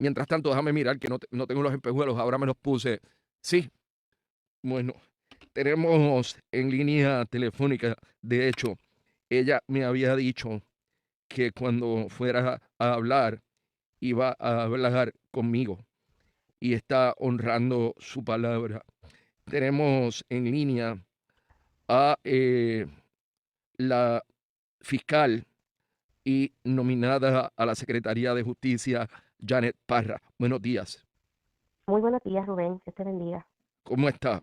Mientras tanto, déjame mirar que no tengo los espejuelos, ahora me los puse. Sí, bueno, tenemos en línea telefónica, de hecho, ella me había dicho que cuando fuera a hablar, iba a hablar conmigo y está honrando su palabra. Tenemos en línea a la fiscal y nominada a la Secretaría de Justicia, Janet Parra. Buenos días. Muy buenos días, Rubén, que te bendiga. ¿Cómo está?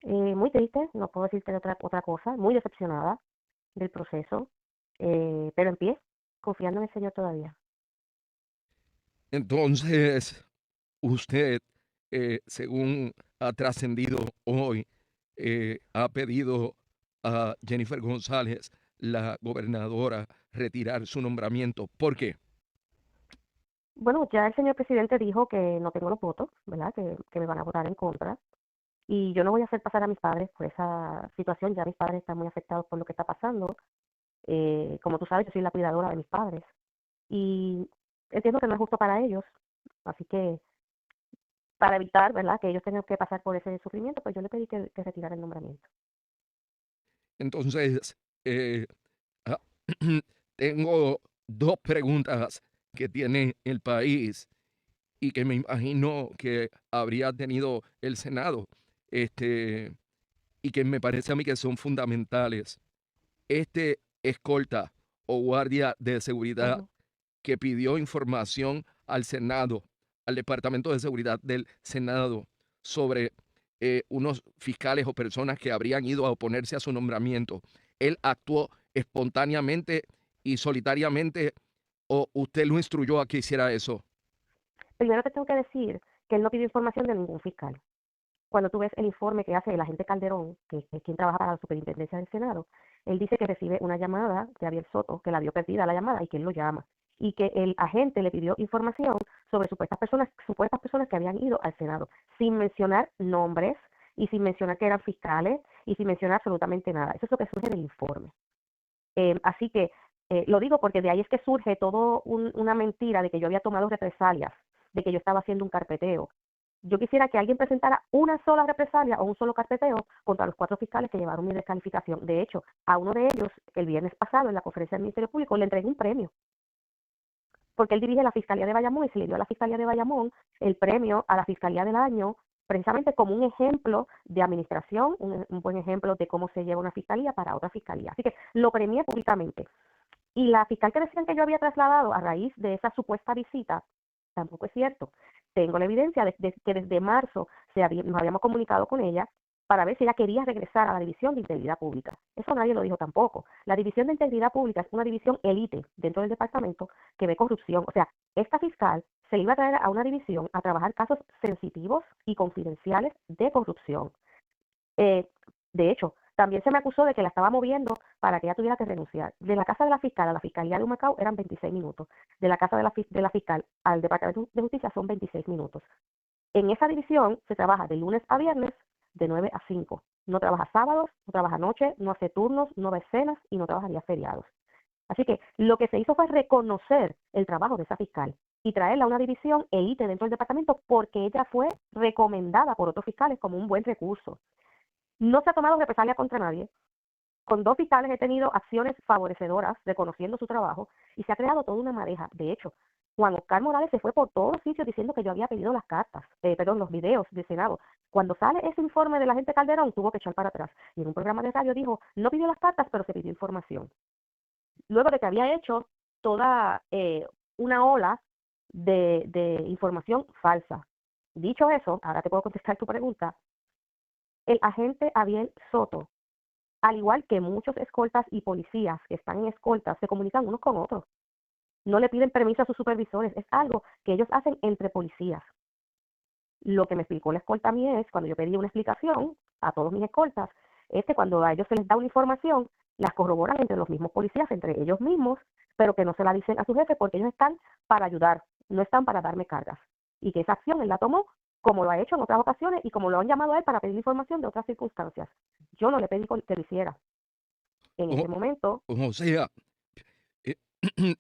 Muy triste, no puedo decirte otra cosa, muy decepcionada del proceso, pero en pie, confiando en el Señor todavía. Entonces, usted, según ha trascendido hoy, ha pedido a Jennifer González, la gobernadora, retirar su nombramiento. ¿Por qué? Bueno, ya el señor presidente dijo que no tengo los votos, ¿verdad? Que me van a votar en contra. Y yo no voy a hacer pasar a mis padres por esa situación, ya mis padres están muy afectados por lo que está pasando. Como tú sabes, yo soy la cuidadora de mis padres. Y entiendo que no es justo para ellos, así que para evitar, ¿verdad?, que ellos tengan que pasar por ese sufrimiento, pues yo le pedí que retirara el nombramiento. Entonces, eh, ah, tengo dos preguntas que tiene el país y que me imagino que habría tenido el Senado, este, y que me parece a mí que son fundamentales. Este escolta o guardia de seguridad Ujú. que pidió información al Senado, al Departamento de Seguridad del Senado, sobre unos fiscales o personas que habrían ido a oponerse a su nombramiento. ¿Él actuó espontáneamente y solitariamente o usted lo instruyó a que hiciera eso? Primero te tengo que decir que él no pidió información de ningún fiscal. Cuando tú ves el informe que hace el agente Calderón, que es quien trabaja para la superintendencia del Senado, él dice que recibe una llamada de Ariel Soto, que la vio perdida la llamada y que él lo llama. Y que el agente le pidió información sobre supuestas personas que habían ido al Senado, sin mencionar nombres y sin mencionar que eran fiscales y sin mencionar absolutamente nada. Eso es lo que surge del informe. Así que lo digo porque de ahí es que surge todo una mentira de que yo había tomado represalias, de que yo estaba haciendo un carpeteo. Yo quisiera que alguien presentara una sola represalia o un solo carpeteo contra los 4 fiscales que llevaron mi descalificación. De hecho, a uno de ellos, el viernes pasado, en la conferencia del Ministerio Público, le entregué un premio, porque él dirige la Fiscalía de Bayamón y se le dio a la Fiscalía de Bayamón el premio a la Fiscalía del Año, precisamente como un ejemplo de administración, un buen ejemplo de cómo se lleva una fiscalía para otra fiscalía. Así que lo premié públicamente. Y la fiscal que decían que yo había trasladado a raíz de esa supuesta visita, tampoco es cierto. Tengo la evidencia de que desde marzo nos habíamos comunicado con ella para ver si ella quería regresar a la División de Integridad Pública. Eso nadie lo dijo tampoco. La División de Integridad Pública es una división élite dentro del departamento que ve corrupción. O sea, esta fiscal se iba a traer a una división a trabajar casos sensitivos y confidenciales de corrupción. Eh, de hecho, también se me acusó de que la estaba moviendo para que ella tuviera que renunciar. De la casa de la fiscal a la fiscalía de Humacao eran 26 minutos. De la casa de la fiscal al Departamento de Justicia son 26 minutos. En esa división se trabaja de lunes a viernes de 9 a 5. No trabaja sábados, no trabaja noche, no hace turnos, no ve cenas y no trabaja días feriados. Así que lo que se hizo fue reconocer el trabajo de esa fiscal y traerla a una división elite dentro del departamento porque ella fue recomendada por otros fiscales como un buen recurso. No se ha tomado represalia contra nadie. Con 2 fiscales he tenido acciones favorecedoras reconociendo su trabajo y se ha creado toda una madeja. De hecho, Juan Oscar Morales se fue por todos los sitios diciendo que yo había pedido las cartas, perdón, los videos del Senado. Cuando sale ese informe de la gente Calderón, tuvo que echar para atrás. Y en un programa de radio dijo, no pidió las cartas, pero se pidió información. Luego de que había hecho toda una ola de información falsa. Dicho eso, ahora te puedo contestar tu pregunta, el agente Abiel Soto, al igual que muchos escoltas y policías que están en escoltas, se comunican unos con otros. No le piden permiso a sus supervisores, es algo que ellos hacen entre policías. Lo que me explicó la escolta a mí es, cuando yo pedí una explicación a todos mis escoltas, es que cuando a ellos se les da una información, las corroboran entre los mismos policías, entre ellos mismos, pero que no se la dicen a su jefe porque ellos están para ayudar, no están para darme cargas. Y que esa acción él la tomó como lo ha hecho en otras ocasiones y como lo han llamado a él para pedir información de otras circunstancias. Yo no le pedí que lo hiciera. En O, ese momento, o sea, eh,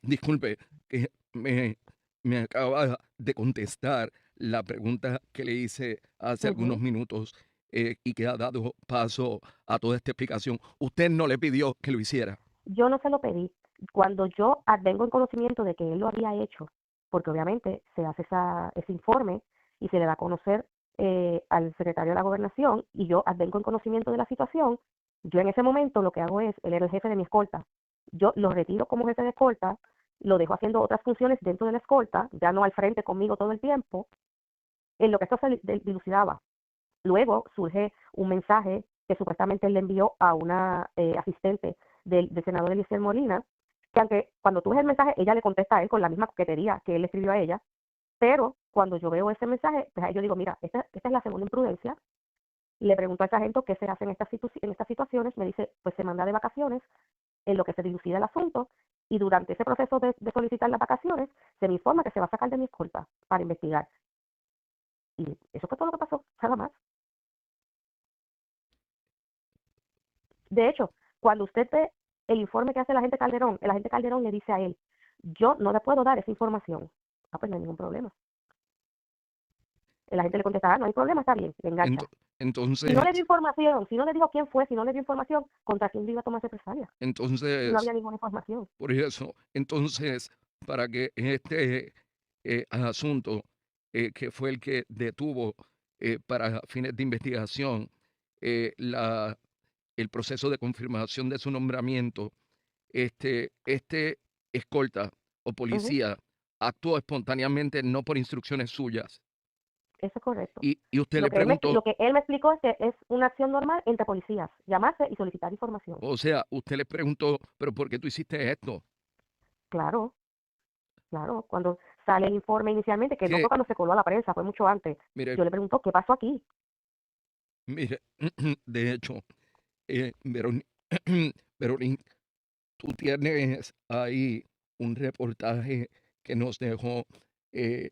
disculpe, que me acaba de contestar la pregunta que le hice hace algunos minutos y que ha dado paso a toda esta explicación. Usted no le pidió que lo hiciera. Yo no se lo pedí. Cuando yo vengo en conocimiento de que él lo había hecho, porque obviamente se hace ese informe y se le da a conocer al secretario de la Gobernación, y yo vengo en conocimiento de la situación, yo en ese momento lo que hago es, él era el jefe de mi escolta, yo lo retiro como jefe de escolta, lo dejo haciendo otras funciones dentro de la escolta, ya no al frente conmigo todo el tiempo, en lo que esto se dilucidaba. Luego surge un mensaje que supuestamente él le envió a una asistente del senador Eliezer Molina, que aunque cuando tú ves el mensaje, ella le contesta a él con la misma coquetería que él le escribió a ella, pero cuando yo veo ese mensaje, pues ahí yo digo, mira, esta es la segunda imprudencia. Le pregunto al sargento qué se hace en estas situaciones, me dice, pues se manda de vacaciones, en lo que se dilucida el asunto, y durante ese proceso de solicitar las vacaciones, se me informa que se va a sacar de mi escolta para investigar. Y eso fue todo lo que pasó, nada más. De hecho, cuando usted ve el informe que hace el agente Calderón le dice a él, yo no le puedo dar esa información. Ah, pues no hay ningún problema. El agente le contesta, no hay problema, está bien, le engancha. Entonces, si no le dio información, si no le dijo quién fue, si no le dio información, ¿contra quién iba a tomar represalia? entonces, No había ninguna información. por eso, entonces, para que este asunto, que fue el que detuvo para fines de investigación el proceso de confirmación de su nombramiento, este escolta o policía actuó espontáneamente, no por instrucciones suyas. Eso es correcto. Y usted Lo le que, preguntó, él me explicó es que es una acción normal entre policías, llamarse y solicitar información. o sea, usted le preguntó, pero ¿por qué tú hiciste esto? Claro, claro. Cuando sale el informe inicialmente, que no Que, fue cuando se coló a la prensa, fue mucho antes, mire, yo le pregunto, ¿qué pasó aquí? mire, de hecho, Verónica, Verónica, tú tienes ahí un reportaje que nos dejó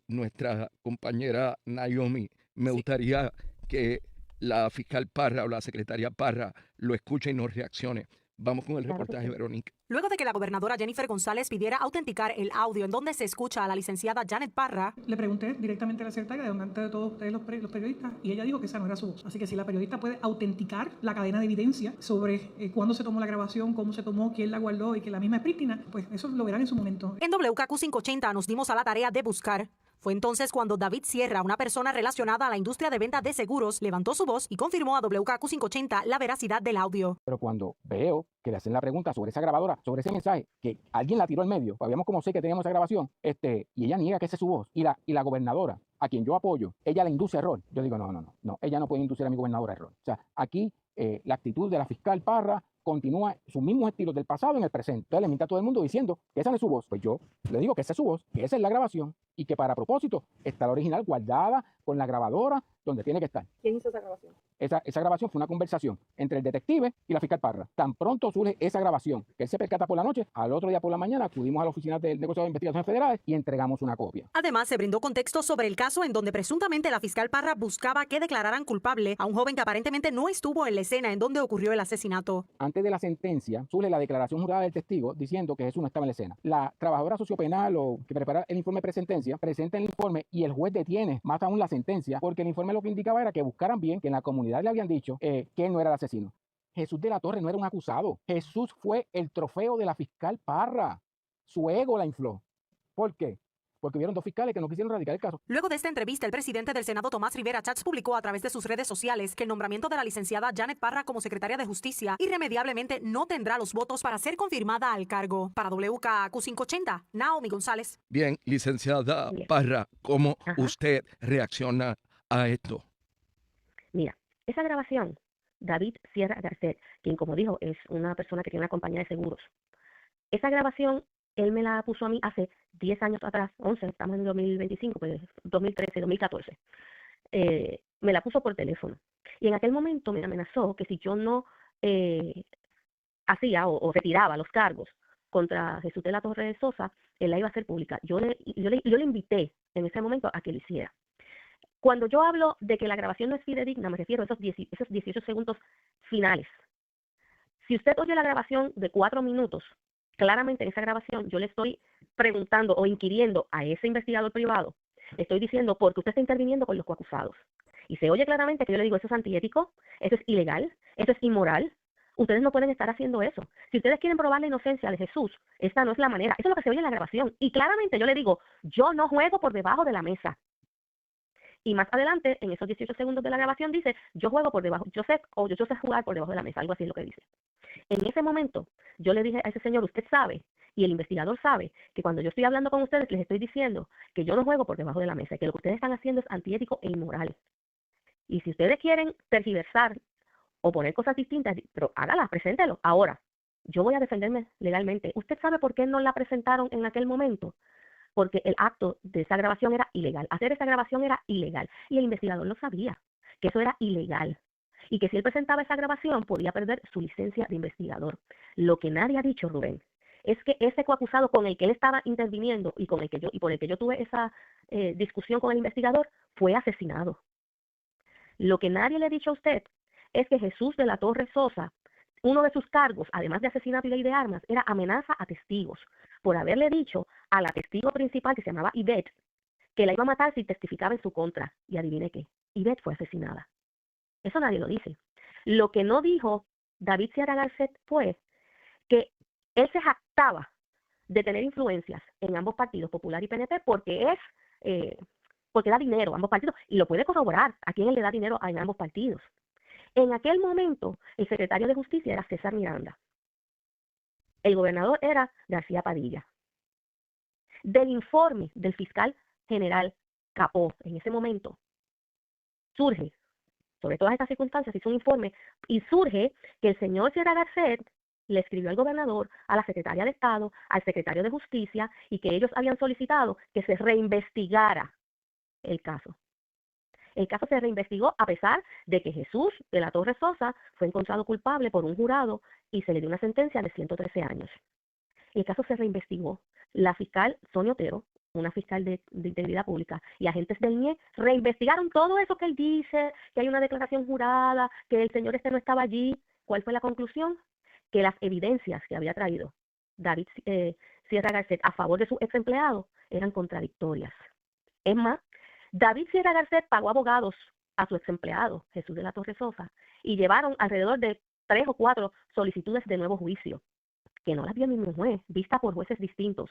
nuestra compañera Naomi. Me Sí. gustaría que la fiscal Parra o la secretaria Parra lo escuche y nos reaccione. Vamos con el Claro que reportaje, sí. Verónica. Luego de que la gobernadora Jennifer González pidiera autenticar el audio en donde se escucha a la licenciada Janet Parra, le pregunté directamente a la secretaria, delante de todos ustedes los periodistas, y ella dijo que esa no era su voz. Así que si la periodista puede autenticar la cadena de evidencia sobre cuándo se tomó la grabación, cómo se tomó, quién la guardó y que la misma es prístina, pues eso lo verán en su momento. en WKQ 580 nos dimos a la tarea de buscar. Fue entonces cuando David Sierra, una persona relacionada a la industria de venta de seguros, levantó su voz y confirmó a WKQ 580 la veracidad del audio. Pero cuando veo que le hacen la pregunta sobre esa grabadora, sobre ese mensaje, que alguien la tiró al medio, habíamos como sé que teníamos esa grabación, y ella niega que esa es su voz, y la gobernadora, a quien yo apoyo, ella la induce a error. Yo digo, no, ella no puede inducir a mi gobernadora a error. O sea, aquí la actitud de la fiscal Parra continúa sus mismos estilos del pasado en el presente. Entonces le miente a todo el mundo diciendo que esa no es su voz. Pues yo le digo que esa es su voz, que esa es la grabación y que para propósito está la original guardada con la grabadora donde tiene que estar. ¿Quién hizo esa grabación? Esa grabación fue una conversación entre el detective y la fiscal Parra. Tan pronto surge esa grabación, que él se percata por la noche, al otro día por la mañana acudimos a la oficina del negociado de investigaciones federales y entregamos una copia. Además, se brindó contexto sobre el caso en donde presuntamente la fiscal Parra buscaba que declararan culpable a un joven que aparentemente no estuvo en la escena en donde ocurrió el asesinato. Antes de la sentencia, surge la declaración jurada del testigo diciendo que Jesús no estaba en la escena. La trabajadora sociopenal o que prepara el informe de presentencia presenta el informe y el juez detiene más aún la sentencia porque el informe lo que indicaba era que buscaran bien, que en la comunidad le habían dicho que él no era el asesino. Jesús de la Torre no era un acusado. Jesús fue el trofeo de la fiscal Parra. Su ego la infló. ¿Por qué? Porque hubieron dos fiscales que no quisieron radicar el caso. Luego de esta entrevista, el presidente del Senado, Tomás Rivera Chats, publicó a través de sus redes sociales que el nombramiento de la licenciada Janet Parra como secretaria de Justicia irremediablemente no tendrá los votos para ser confirmada al cargo. Para WKQ 580, Naomi González. Bien, licenciada Bien. Parra, ¿cómo Ajá. usted reacciona a esto? Mira, esa grabación, David Sierra Garcet, quien como dijo es una persona que tiene una compañía de seguros, esa grabación él me la puso a mí hace 10 años atrás, 11, estamos en 2025, pues 2013, 2014, me la puso por teléfono. Y en aquel momento me amenazó que si yo no hacía o retiraba los cargos contra Jesús de la Torre de Sosa, él la iba a hacer pública. Yo le invité en ese momento a que lo hiciera. Cuando yo hablo de que la grabación no es fidedigna, me refiero a esos 18 segundos finales. Si usted oye la grabación de 4 minutos, claramente en esa grabación yo le estoy preguntando o inquiriendo a ese investigador privado, estoy diciendo porque usted está interviniendo con los coacusados. Y se oye claramente que yo le digo, eso es antiético, eso es ilegal, eso es inmoral. Ustedes no pueden estar haciendo eso. Si ustedes quieren probar la inocencia de Jesús, esta no es la manera. Eso es lo que se oye en la grabación. Y claramente yo le digo, yo no juego por debajo de la mesa. Y más adelante, en esos 18 segundos de la grabación, dice, yo juego por debajo, yo sé jugar por debajo de la mesa, algo así es lo que dice. En ese momento, yo le dije a ese señor, usted sabe, y el investigador sabe, que cuando yo estoy hablando con ustedes, les estoy diciendo que yo no juego por debajo de la mesa, que lo que ustedes están haciendo es antiético e inmoral. Y si ustedes quieren tergiversar o poner cosas distintas, pero hágala, preséntelo. Ahora, yo voy a defenderme legalmente. ¿Usted sabe por qué no la presentaron en aquel momento? Porque el acto de esa grabación era ilegal. Hacer esa grabación era ilegal. Y el investigador lo sabía, que eso era ilegal. Y que si él presentaba esa grabación, podía perder su licencia de investigador. Lo que nadie ha dicho, Rubén, es que ese coacusado con el que él estaba interviniendo y por el que yo tuve esa discusión con el investigador, fue asesinado. Lo que nadie le ha dicho a usted es que Jesús de la Torre Sosa, uno de sus cargos, además de asesinato y ley de armas, era amenaza a testigos, por haberle dicho a la testigo principal, que se llamaba Ivette, que la iba a matar si testificaba en su contra. Y adivine qué, Ivette fue asesinada. Eso nadie lo dice. Lo que no dijo David Sierra Garcet fue que él se jactaba de tener influencias en ambos partidos, Popular y PNP, porque da dinero a ambos partidos, y lo puede corroborar a quién él le da dinero en ambos partidos. En aquel momento, el secretario de Justicia era César Miranda. El gobernador era García Padilla. Del informe del fiscal general Capó, en ese momento, surge, sobre todas estas circunstancias, hizo un informe, y surge que el señor Sierra Garcet le escribió al gobernador, a la secretaria de Estado, al secretario de Justicia, y que ellos habían solicitado que se reinvestigara el caso. El caso se reinvestigó a pesar de que Jesús de la Torre Sosa fue encontrado culpable por un jurado y se le dio una sentencia de 113 años. El caso se reinvestigó. La fiscal Sonia Otero, una fiscal de integridad pública, y agentes del INE reinvestigaron todo eso que él dice, que hay una declaración jurada, que el señor no estaba allí. ¿Cuál fue la conclusión? Que las evidencias que había traído David Sierra Garcet a favor de su ex empleado eran contradictorias. Es más, David Sierra Garcet pagó abogados a su ex empleado, Jesús de la Torre Sosa, y llevaron alrededor de 3 o 4 solicitudes de nuevo juicio, que no las vio ningún juez, vista por jueces distintos.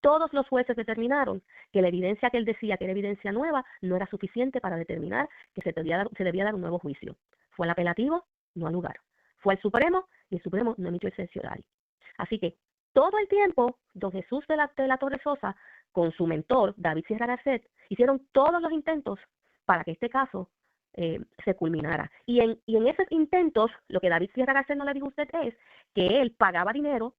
Todos los jueces determinaron que la evidencia que él decía que era evidencia nueva no era suficiente para determinar que se debía dar un nuevo juicio. Fue al apelativo, no al lugar. Fue al Supremo, y el Supremo no emitió exención oral. Así que todo el tiempo, don Jesús de la Torre Sosa, con su mentor, David Sierra Garcet, hicieron todos los intentos para que este caso se culminara. Y en esos intentos, lo que David Sierra Garcet no le dijo a usted es que él pagaba dinero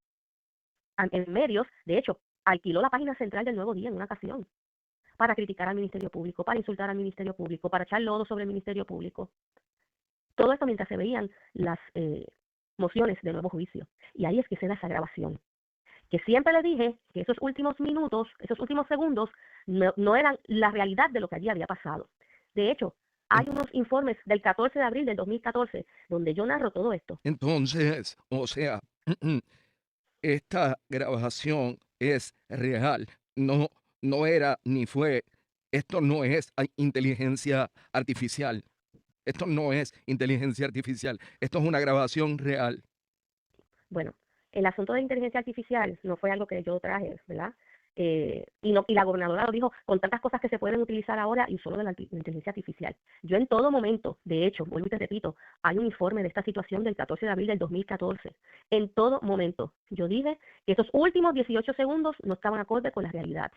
en medios. De hecho, alquiló la página central del Nuevo Día en una ocasión para criticar al Ministerio Público, para insultar al Ministerio Público, para echar lodo sobre el Ministerio Público. Todo esto mientras se veían las mociones de nuevo juicio. Y ahí es que se da esa grabación. Que siempre le dije que esos últimos minutos, esos últimos segundos, no eran la realidad de lo que allí había pasado. De hecho, hay unos informes del 14 de abril del 2014 donde yo narro todo esto. Entonces, o sea, esta grabación es real. No era ni fue. Esto no es inteligencia artificial. Esto no es inteligencia artificial. Esto es una grabación real. Bueno, el asunto de inteligencia artificial no fue algo que yo traje, ¿verdad? Y la gobernadora lo dijo con tantas cosas que se pueden utilizar ahora y solo de la inteligencia artificial. Yo en todo momento, de hecho, vuelvo y te repito, hay un informe de esta situación del 14 de abril del 2014. En todo momento, yo dije que esos últimos 18 segundos no estaban acorde con la realidad.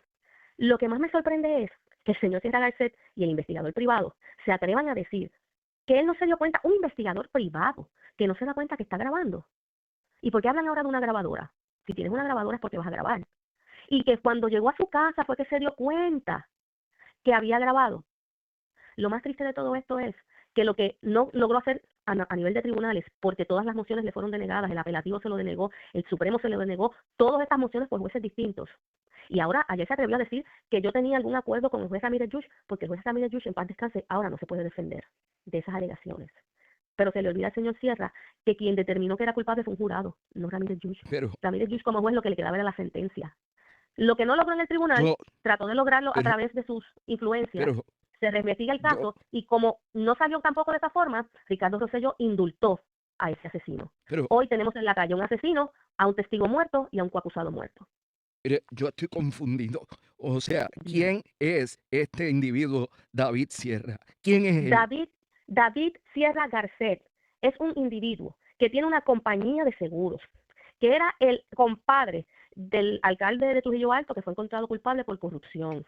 Lo que más me sorprende es que el señor Sierra Garcet y el investigador privado se atrevan a decir que él no se dio cuenta, un investigador privado, que no se da cuenta que está grabando. ¿Y por qué hablan ahora de una grabadora? Si tienes una grabadora es porque vas a grabar. Y que cuando llegó a su casa fue que se dio cuenta que había grabado. Lo más triste de todo esto es que lo que no logró hacer a nivel de tribunales, porque todas las mociones le fueron denegadas, el apelativo se lo denegó, el Supremo se lo denegó, todas estas mociones por jueces distintos. Y ahora ayer se atrevió a decir que yo tenía algún acuerdo con el juez Ramírez Yush, porque el juez Ramírez Yush, en paz descanse, ahora no se puede defender de esas alegaciones. Pero se le olvida al señor Sierra que quien determinó que era culpable fue un jurado, no Ramírez Yush. Pero Ramírez Yush como juez lo que le quedaba era la sentencia. Lo que no logró en el tribunal, Yo, trató de lograrlo a pero, través de sus influencias. pero Se reinvestiga el yo, caso y como no salió tampoco de esa forma, Ricardo Rosselló indultó a ese asesino. pero, Hoy tenemos en la calle un asesino, a un testigo muerto y a un coacusado muerto. mire, yo estoy confundido. O sea, Dígame. ¿quién es este individuo David Sierra? ¿Quién es él? David Sierra Garcet es un individuo que tiene una compañía de seguros, que era el compadre del alcalde de Trujillo Alto, que fue encontrado culpable por corrupción,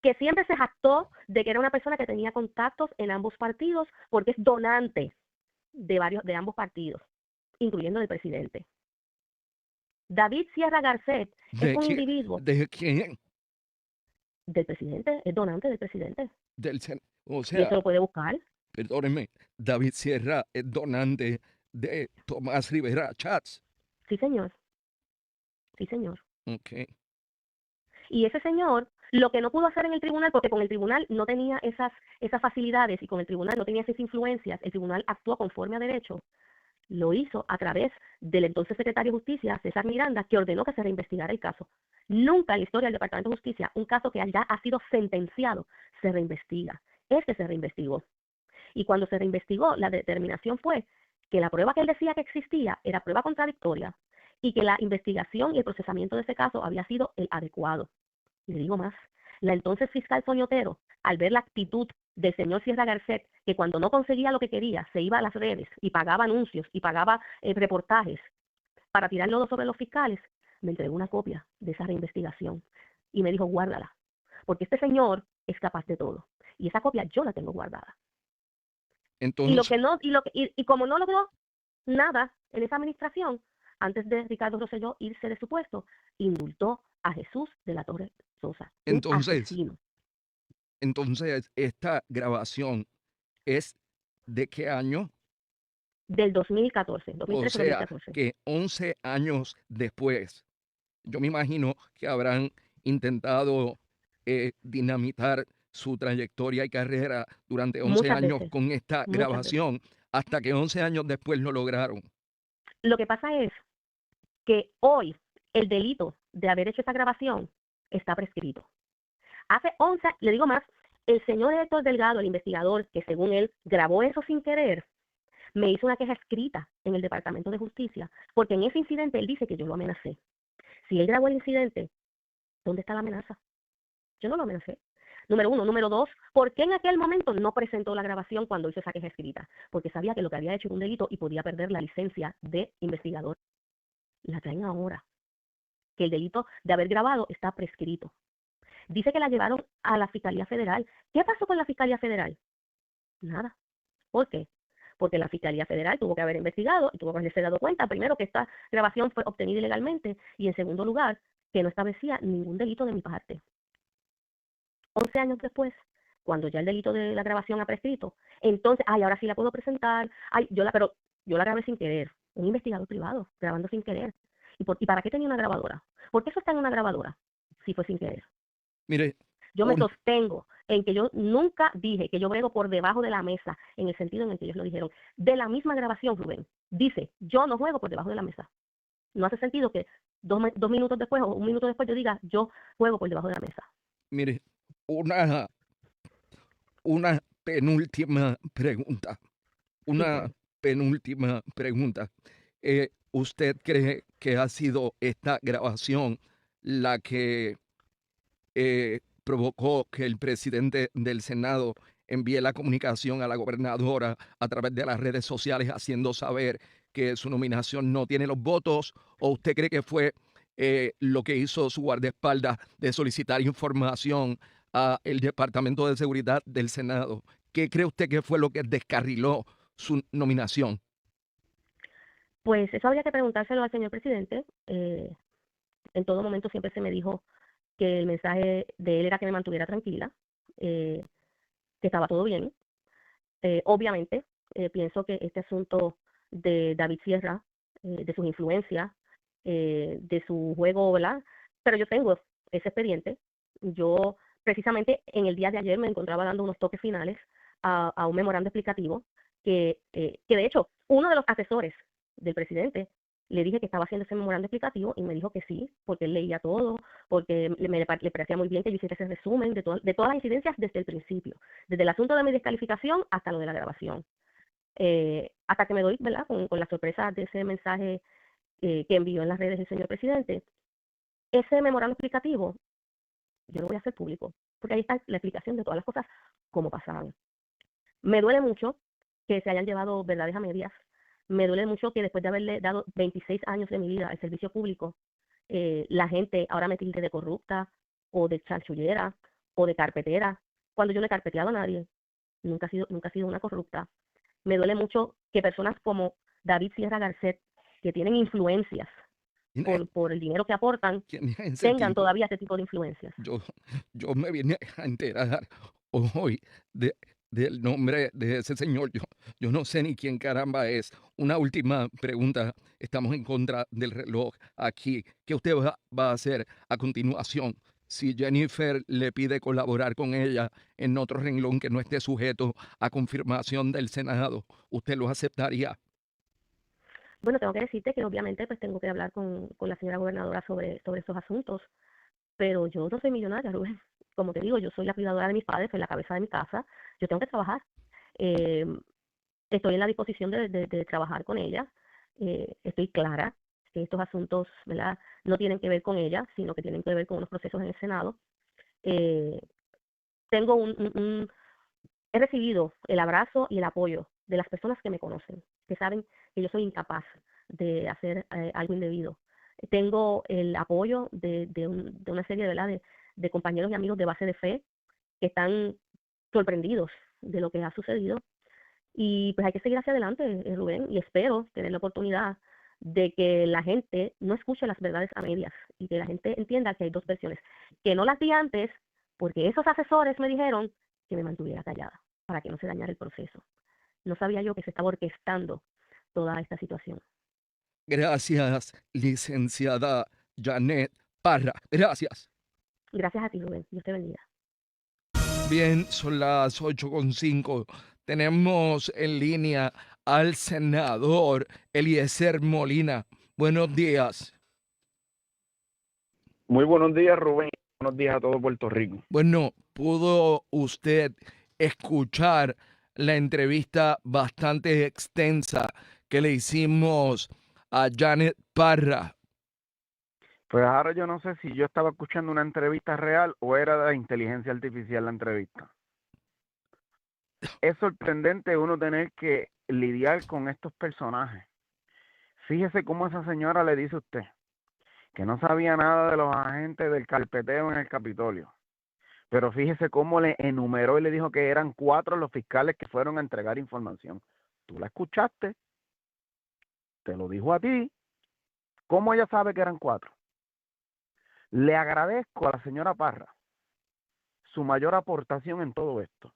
que siempre se jactó de que era una persona que tenía contactos en ambos partidos, porque es donante de ambos partidos, incluyendo el presidente. David Sierra Garcet es ¿De un quién? individuo ¿De quién? del presidente, es donante del presidente. O Y sea, eso lo puede buscar. perdóneme, David Sierra es donante de Tomás Rivera Chats. Sí, señor. Sí, señor. Ok. Y ese señor, lo que no pudo hacer en el tribunal, porque con el tribunal no tenía esas facilidades y con el tribunal no tenía esas influencias, el tribunal actuó conforme a derecho, lo hizo a través del entonces secretario de Justicia, César Miranda, que ordenó que se reinvestigara el caso. Nunca en la historia del Departamento de Justicia, un caso que ya ha sido sentenciado, se reinvestiga. Este se reinvestigó. Y cuando se reinvestigó, la determinación fue que la prueba que él decía que existía era prueba contradictoria y que la investigación y el procesamiento de ese caso había sido el adecuado. Y le digo más, la entonces fiscal Sonia Otero, al ver la actitud del señor Sierra Garcet, que cuando no conseguía lo que quería, se iba a las redes y pagaba anuncios y pagaba reportajes para tirar lodo sobre los fiscales, me entregó una copia de esa reinvestigación y me dijo, guárdala, porque este señor es capaz de todo. Y esa copia yo la tengo guardada. Entonces, Y como no logró nada en esa administración, antes de Ricardo Rosselló irse de su puesto, indultó a Jesús de la Torre Sosa, un entonces, asesino. entonces, esta grabación es ¿de qué año? Del 2014, O sea, 2013-2014. que 11 años después, yo me imagino que habrán intentado dinamitar su trayectoria y carrera durante 11 Muchas años veces, con esta muchas veces. grabación, hasta que 11 años después lo lograron. Lo que pasa es que hoy el delito de haber hecho esa grabación está prescrito. Hace 11, le digo más, el señor Héctor Delgado, el investigador, que según él grabó eso sin querer, me hizo una queja escrita en el Departamento de Justicia, porque en ese incidente él dice que yo lo amenacé. Si él grabó el incidente, ¿dónde está la amenaza? Yo no lo amenacé. Número uno. Número dos, ¿por qué en aquel momento no presentó la grabación cuando hizo esa queja escrita? Porque sabía que lo que había hecho era un delito y podía perder la licencia de investigador. La traen ahora, que el delito de haber grabado está prescrito. Dice que la llevaron a la Fiscalía Federal. ¿Qué pasó con la Fiscalía Federal? Nada. ¿Por qué? Porque la Fiscalía Federal tuvo que haber investigado y tuvo que haberse dado cuenta, primero, que esta grabación fue obtenida ilegalmente y, en segundo lugar, que no establecía ningún delito de mi parte. 11 años después, cuando ya el delito de la grabación ha prescrito, entonces, ahora sí la puedo presentar, pero yo la grabé sin querer, un investigador privado, grabando sin querer. ¿Y para qué tenía una grabadora? ¿Por qué eso está en una grabadora si fue sin querer? Mire, Yo me un- sostengo en que yo nunca dije que yo brego por debajo de la mesa, en el sentido en el que ellos lo dijeron. De la misma grabación, Rubén, dice, yo no juego por debajo de la mesa. No hace sentido que 2 minutos después o 1 minuto después yo diga, yo juego por debajo de la mesa. mire, una penúltima pregunta. Sí, Una Rubén. penúltima pregunta. ¿Usted cree que ha sido esta grabación la que provocó que el presidente del Senado envíe la comunicación a la gobernadora a través de las redes sociales haciendo saber que su nominación no tiene los votos? ¿O usted cree que fue lo que hizo su guardaespaldas de solicitar información al Departamento de Seguridad del Senado? ¿Qué cree usted que fue lo que descarriló su nominación? Pues eso habría que preguntárselo al señor presidente. En todo momento siempre se me dijo que el mensaje de él era que me mantuviera tranquila, que estaba todo bien. Obviamente, pienso que este asunto de David Sierra, de sus influencias, de su juego, ¿verdad? Pero yo tengo ese expediente. Yo, precisamente, en el día de ayer me encontraba dando unos toques finales a un memorando explicativo que de hecho, uno de los asesores del presidente Le dije que estaba haciendo ese memorando explicativo y me dijo que sí, porque él leía todo, porque le parecía muy bien que yo hiciera ese resumen de todas las incidencias desde el principio, desde el asunto de mi descalificación hasta lo de la grabación. Hasta que me doy, ¿verdad?, con la sorpresa de ese mensaje que envió en las redes el señor presidente. Ese memorando explicativo yo lo voy a hacer público, porque ahí está la explicación de todas las cosas como pasaban. Me duele mucho que se hayan llevado verdades a medias. Me duele mucho que después de haberle dado 26 años de mi vida al servicio público, la gente ahora me tilde de corrupta o de chanchullera o de carpetera, cuando yo no he carpeteado a nadie. Nunca he sido una corrupta. Me duele mucho que personas como David Sierra Garcet, que tienen influencias ¿Quién es, por el dinero que aportan, quién es ese tengan tipo? todavía este tipo de influencias. Yo me vine a enterar hoy de, del nombre de ese señor. Yo no sé ni quién caramba es. Una última pregunta. Estamos en contra del reloj aquí. ¿Qué usted va a hacer a continuación? Si Jennifer le pide colaborar con ella en otro renglón que no esté sujeto a confirmación del Senado, ¿usted lo aceptaría? Bueno, tengo que decirte que obviamente pues tengo que hablar con la señora gobernadora sobre esos asuntos, pero yo no soy millonaria, Rubén. Como te digo, yo soy la cuidadora de mis padres, soy la cabeza de mi casa, yo tengo que trabajar. Eh, Estoy en la disposición de trabajar con ella. Estoy clara que estos asuntos, ¿verdad?, no tienen que ver con ella, sino que tienen que ver con unos procesos en el Senado. Eh, tengo he recibido el abrazo y el apoyo de las personas que me conocen, que saben que yo soy incapaz de hacer algo indebido. Tengo el apoyo de una serie, ¿verdad?, de compañeros y amigos de base de fe que están sorprendidos de lo que ha sucedido. Y pues hay que seguir hacia adelante, Rubén, y espero tener la oportunidad de que la gente no escuche las verdades a medias y que la gente entienda que hay dos versiones, que no las di antes porque esos asesores me dijeron que me mantuviera callada para que no se dañara el proceso. No sabía yo que se estaba orquestando toda esta situación. Gracias, licenciada Janet Parra. Gracias. Gracias a ti, Rubén. Dios te bendiga. Bien, son las 8:05. Tenemos en línea al senador Eliezer Molina. Buenos días. Muy buenos días, Rubén. Buenos días a todo Puerto Rico. Bueno, ¿pudo usted escuchar la entrevista bastante extensa que le hicimos a Janet Parra? Pues ahora yo no sé si yo estaba escuchando una entrevista real o era de inteligencia artificial la entrevista. Es sorprendente uno tener que lidiar con estos personajes. Fíjese cómo esa señora le dice a usted que no sabía nada de los agentes del carpeteo en el Capitolio. Pero fíjese cómo le enumeró y le dijo que eran 4 los fiscales que fueron a entregar información. Tú la escuchaste, te lo dijo a ti. ¿Cómo ella sabe que eran 4? Le agradezco a la señora Parra su mayor aportación en todo esto,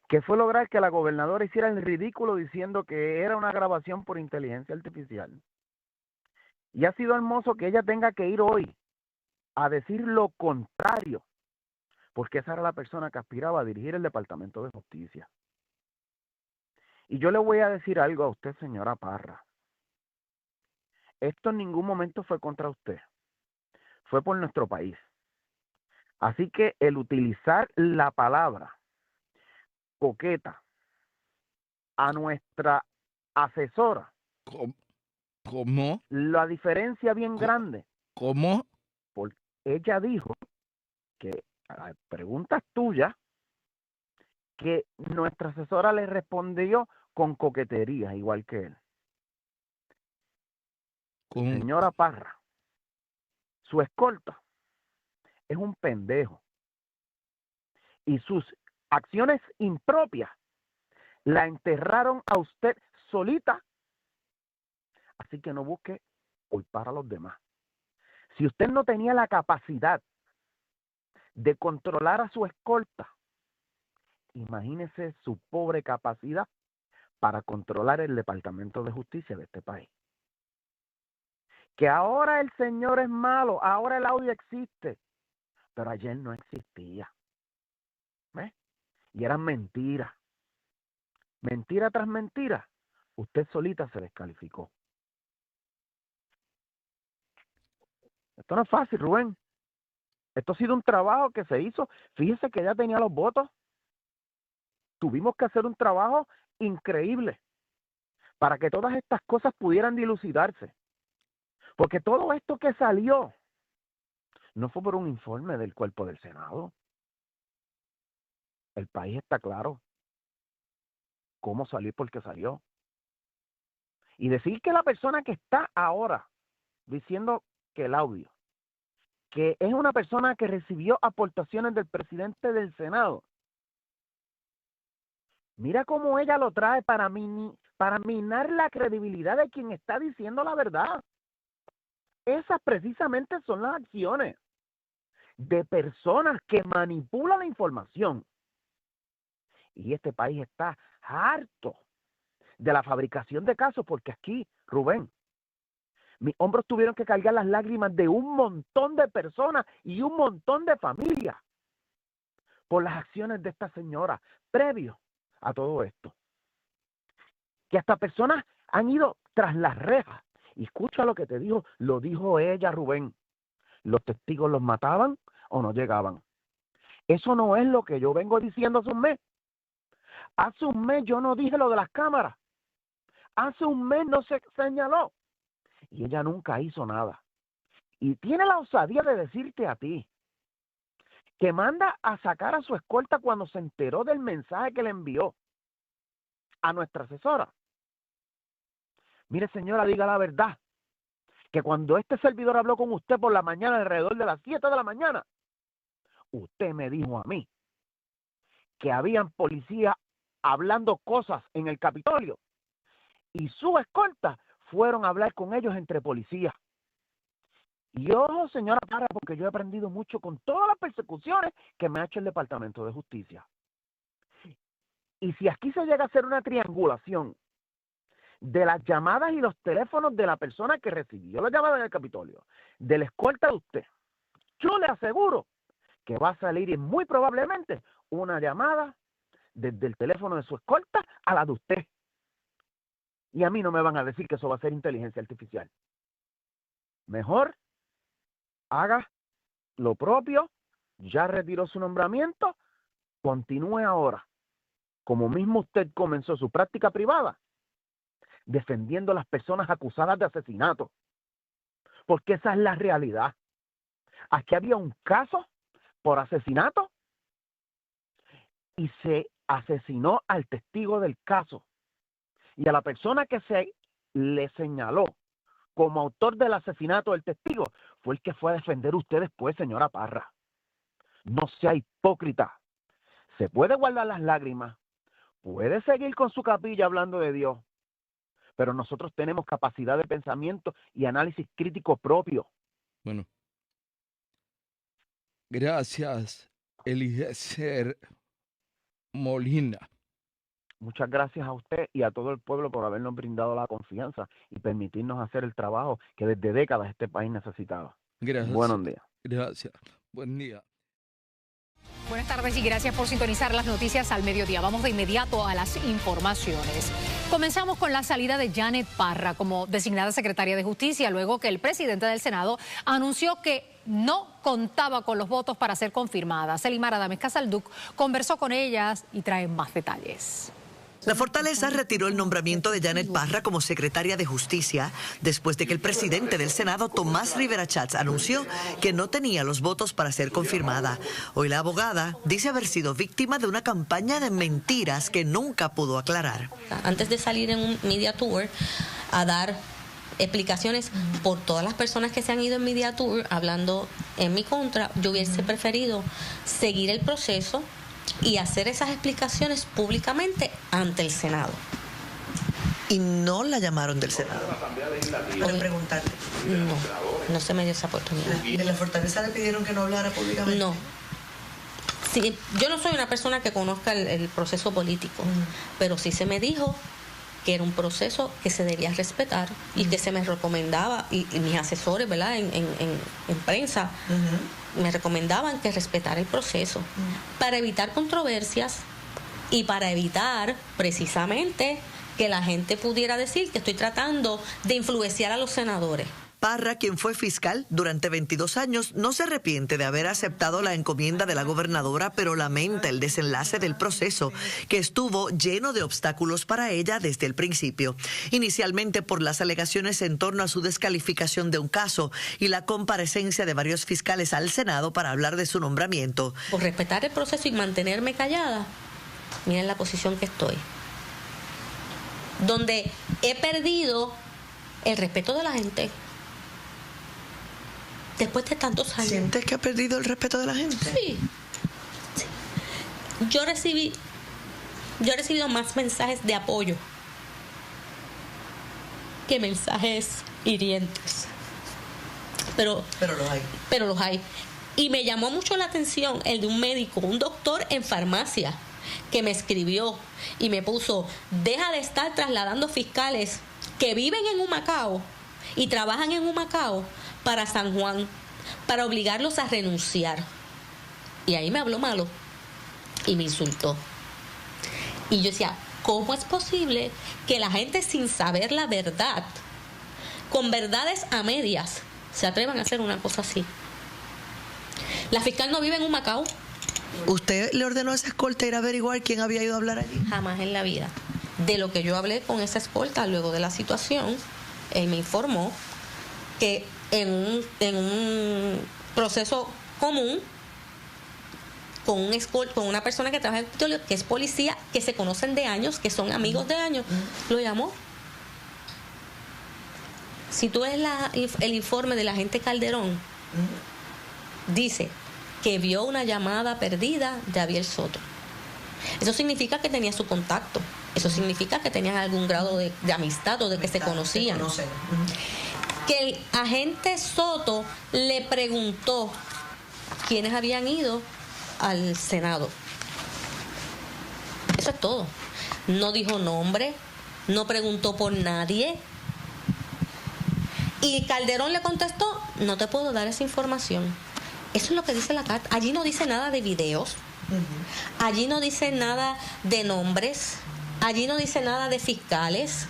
que fue lograr que la gobernadora hiciera el ridículo diciendo que era una grabación por inteligencia artificial. Y ha sido hermoso que ella tenga que ir hoy a decir lo contrario, porque esa era la persona que aspiraba a dirigir el Departamento de Justicia. Y yo le voy a decir algo a usted, señora Parra. Esto en ningún momento fue contra usted, fue por nuestro país. Así que el utilizar la palabra coqueta a nuestra asesora, ¿Cómo? la diferencia bien grande, ¿Cómo? porque ella dijo que a preguntas tuyas, que nuestra asesora le respondió con coquetería, igual que él. Con, Señora Parra, su escolta es un pendejo y sus acciones impropias la enterraron a usted solita, así que no busque culpar a los demás. Si usted no tenía la capacidad de controlar a su escolta, imagínese su pobre capacidad para controlar el Departamento de Justicia de este país. Que ahora el señor es malo, ahora el audio existe, pero ayer no existía. ¿Ves? Y eran mentiras. Mentira tras mentira, usted solita se descalificó. Esto no es fácil, Rubén. Esto ha sido un trabajo que se hizo. Fíjese que ella tenía los votos. Tuvimos que hacer un trabajo increíble para que todas estas cosas pudieran dilucidarse. Porque todo esto que salió no fue por un informe del cuerpo del Senado. El país está claro cómo salió y por qué salió. Y decir que la persona que está ahora diciendo que el audio, que es una persona que recibió aportaciones del presidente del Senado, mira cómo ella lo trae para minar la credibilidad de quien está diciendo la verdad. Esas precisamente son las acciones de personas que manipulan la información. Y este país está harto de la fabricación de casos, porque aquí, Rubén, mis hombros tuvieron que cargar las lágrimas de un montón de personas y un montón de familias por las acciones de esta señora previo a todo esto. Que hasta personas han ido tras las rejas. Y escucha lo que te dijo, lo dijo ella, Rubén. Los testigos los mataban o no llegaban. Eso no es lo que yo vengo diciendo hace un mes. Hace un mes yo no dije lo de las cámaras. Hace un mes no se señaló. Y ella nunca hizo nada. Y tiene la osadía de decirte a ti que manda a sacar a su escolta cuando se enteró del mensaje que le envió a nuestra asesora. Mire, señora, diga la verdad, que cuando este servidor habló con usted por la mañana, alrededor de las 7 de la mañana, usted me dijo a mí que habían policías hablando cosas en el Capitolio y su escolta fueron a hablar con ellos entre policías. Y ojo, señora Parra, porque yo he aprendido mucho con todas las persecuciones que me ha hecho el Departamento de Justicia. Y si aquí se llega a hacer una triangulación de las llamadas y los teléfonos de la persona que recibió la llamada en el Capitolio, de la escolta de usted, yo le aseguro que va a salir y muy probablemente una llamada desde el teléfono de su escolta a la de usted. Y a mí no me van a decir que eso va a ser inteligencia artificial. Mejor haga lo propio, ya retiró su nombramiento, continúe ahora, como mismo usted comenzó su práctica privada, defendiendo a las personas acusadas de asesinato. Porque esa es la realidad. Aquí había un caso por asesinato y se asesinó al testigo del caso. Y a la persona que se le señaló como autor del asesinato del testigo fue el que fue a defender usted después, señora Parra. No sea hipócrita. Se puede guardar las lágrimas, puede seguir con su capilla hablando de Dios, pero nosotros tenemos capacidad de pensamiento y análisis crítico propio. Bueno, gracias, Eliezer Molina. Muchas gracias a usted y a todo el pueblo por habernos brindado la confianza y permitirnos hacer el trabajo que desde décadas este país necesitaba. Gracias. Buenos días. Gracias. Buen día. Buenas tardes y gracias por sintonizar las noticias al mediodía. Vamos de inmediato a las informaciones. Comenzamos con la salida de Janet Parra como designada secretaria de Justicia, luego que el presidente del Senado anunció que no contaba con los votos para ser confirmada. Selimar Adames Casalduc conversó con ellas y trae más detalles. La Fortaleza retiró el nombramiento de Janet Parra como secretaria de Justicia después de que el presidente del Senado, Tomás Rivera Schatz, anunció que no tenía los votos para ser confirmada. Hoy la abogada dice haber sido víctima de una campaña de mentiras que nunca pudo aclarar. Antes de salir en un media tour a dar explicaciones por todas las personas que se han ido en media tour hablando en mi contra, yo hubiese preferido seguir el proceso y hacer esas explicaciones públicamente ante el Senado. Y no la llamaron del Senado. ¿Pueden preguntarle? No se me dio esa oportunidad. ¿De la Fortaleza le pidieron que no hablara públicamente? No. Sí, yo no soy una persona que conozca el proceso político, pero sí se me dijo que era un proceso que se debía respetar y que se me recomendaba, y mis asesores, ¿verdad?, en prensa, me recomendaban que respetara el proceso para evitar controversias y para evitar precisamente que la gente pudiera decir que estoy tratando de influenciar a los senadores. Parra, quien fue fiscal durante 22 años, no se arrepiente de haber aceptado la encomienda de la gobernadora, pero lamenta el desenlace del proceso, que estuvo lleno de obstáculos para ella desde el principio. Inicialmente por las alegaciones en torno a su descalificación de un caso y la comparecencia de varios fiscales al Senado para hablar de su nombramiento. Por respetar el proceso y mantenerme callada, miren la posición que estoy. Donde he perdido el respeto de la gente. Después de tantos años. ¿Sientes que ha perdido el respeto de la gente? Sí. Sí. Yo he recibido más mensajes de apoyo que mensajes hirientes. Pero los hay. Pero los hay. Y me llamó mucho la atención el de un médico, un doctor en farmacia, que me escribió y me puso: deja de estar trasladando fiscales que viven en Humacao y trabajan en Humacao para San Juan, para obligarlos a renunciar. Y ahí me habló malo y me insultó. Y yo decía, ¿cómo es posible que la gente, sin saber la verdad, con verdades a medias, se atrevan a hacer una cosa así? La fiscal no vive en Humacao. ¿Usted le ordenó a esa escolta ir a averiguar quién había ido a hablar allí? Jamás en la vida. De lo que yo hablé con esa escolta luego de la situación, él me informó que en un proceso común, con una persona que trabaja en el Capitolio, que es policía, que se conocen de años, que son amigos de años, lo llamó. Si tú ves el informe del agente Calderón, dice que vio una llamada perdida de Abiel Soto. Eso significa que tenía su contacto. Eso significa que tenían algún grado de amistad o de que se conocían. Que el agente Soto le preguntó quiénes habían ido al Senado. Eso es todo. No dijo nombre, no preguntó por nadie. Y Calderón le contestó: no te puedo dar esa información. Eso es lo que dice la carta. Allí no dice nada de videos. Allí no dice nada de nombres. Allí no dice nada de fiscales.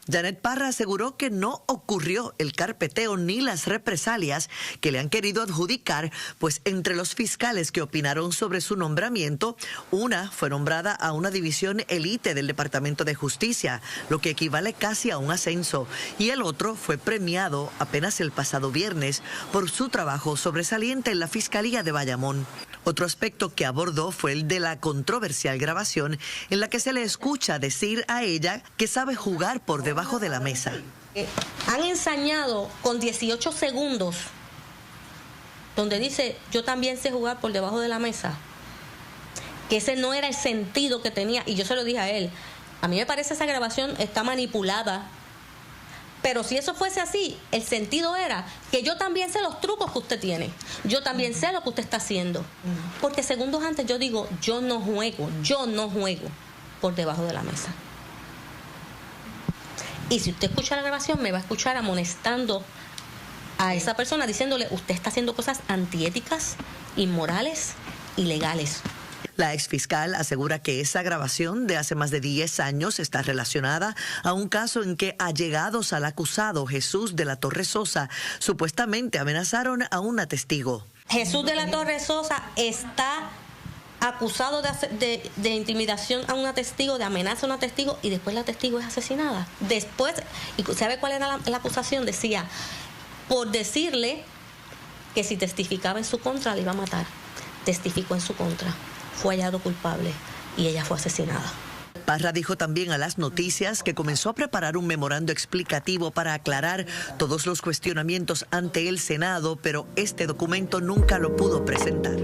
Janet Parra aseguró que no ocurrió el carpeteo ni las represalias que le han querido adjudicar, pues entre los fiscales que opinaron sobre su nombramiento, una fue nombrada a una división élite del Departamento de Justicia, lo que equivale casi a un ascenso, y el otro fue premiado apenas el pasado viernes por su trabajo sobresaliente en la Fiscalía de Bayamón. Otro aspecto que abordó fue el de la controversial grabación en la que se le escucha decir a ella que sabe jugar por debajo de la mesa. Han ensañado con 18 segundos donde dice: yo también sé jugar por debajo de la mesa. Que ese no era el sentido que tenía. Y yo se lo dije a él. A mí me parece esa grabación está manipulada. Pero si eso fuese así, el sentido era que yo también sé los trucos que usted tiene. Yo también sé lo que usted está haciendo. Porque segundos antes yo digo: yo no juego por debajo de la mesa. Y si usted escucha la grabación, me va a escuchar amonestando a esa persona, diciéndole: usted está haciendo cosas antiéticas, inmorales, ilegales. La exfiscal asegura que esa grabación de hace más de 10 años está relacionada a un caso en que allegados al acusado, Jesús de la Torre Sosa, supuestamente amenazaron a una testigo. Jesús de la Torre Sosa está acusado de intimidación a una testigo, de amenaza a una testigo, y después la testigo es asesinada. Después, ¿y sabe cuál era la acusación? Decía, por decirle que si testificaba en su contra le iba a matar. Testificó en su contra, fue hallado culpable y ella fue asesinada. Parra dijo también a Las Noticias que comenzó a preparar un memorando explicativo para aclarar todos los cuestionamientos ante el Senado, pero este documento nunca lo pudo presentar.